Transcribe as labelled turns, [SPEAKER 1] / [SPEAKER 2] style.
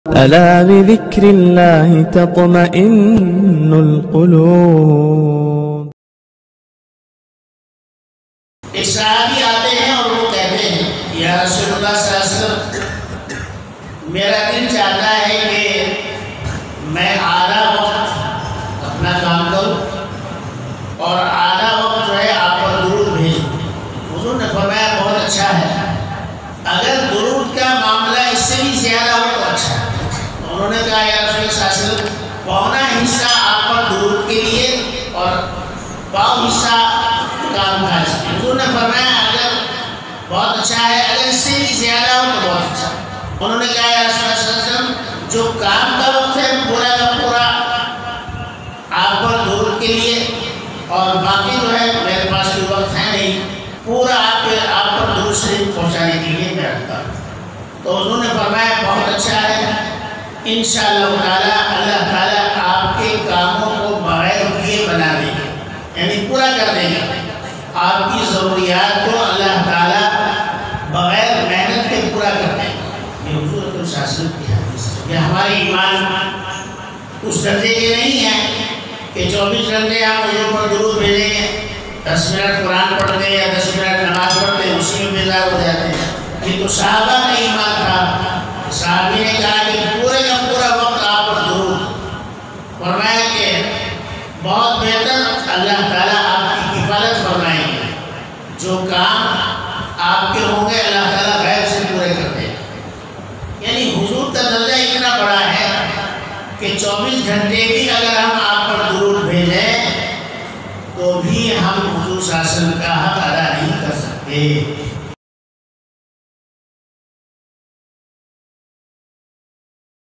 [SPEAKER 1] ألا بذكر الله تطمئن القلوب۔
[SPEAKER 2] ایک صحابی آتے ہیں اور وہ کہتے ہیں یا رسول اللہ صلی اللہ علیہ وسلم میرا دل چاہتا ہے کہ میں آدھا وقت اپنا کام کروں اور آدھا وقت جو ہے آپ پر درود بھیجوں۔ حضور نے فرمایا بہت اچھا ہے، اگر درود کا معاملہ اس سے بھی زیادہ ہو تو اچھا ہے۔ انہوں نے کہا یا رسول اللہ صلی اللہ علیہ وسلم پونا حصہ آپ پر درود کے لیے اور پاؤ حصہ کام کاج۔ حضور نے فرمایا اگر بہت اچھا ہے، اگر اس سے بھی زیادہ ہو تو بہت اچھا۔ انہوں نے کہا یا رسول اللہ صلی اللہ علیہ وسلم جو کام کا وقت ہے پورا کا پورا آپ پر درود کے لیے اور باقی جو ہے میرے پاس کوئی وقت ہے نہیں، پورا آپ پر درود شریف پہنچانے کے لیے میں رکھتا ہوں۔ تو حضور نے فرمایا بہت اچھا ہے، انشاءاللہ تعالیٰ اللہ تعالیٰ آپ کے کاموں کو بغیر کیے بنا دیں گے، یعنی پورا کر دیں گے۔ آپ کی ضروریات کو اللہ تعالیٰ بغیر محنت کے پورا کر دیں گے۔ یہ حضور صلی اللہ علیہ وسلم کی حدیث ہے۔ یہ ہمارے ایمان اس درجے کے نہیں ہیں کہ 24 گھنٹے آپ حضور پر درود بھیجیں گے، 10 منٹ قرآن پڑھتے ہیں یا 10 منٹ نماز پڑھتے ہیں اسی میں بیزار ہو جاتے ہیں۔ یہ تو صحابہ کا ایمان تھا۔ صحابی نے کہا کہ پورے کا پورا وقت آپ پر درود، فرمایا کہ بہت بہتر اللہ تعالیٰ آپ کی کفالت فرمائیں گے، جو کام آپ کے ہوں گے اللہ تعالیٰ غیب سے پورے کر دیں گے۔ یعنی حضور کا درجہ اتنا بڑا ہے کہ 24 گھنٹے بھی اگر ہم آپ پر درود بھیجیں تو بھی ہم حضور صلی اللہ علیہ وسلم کا حق ادا نہیں کر سکتے۔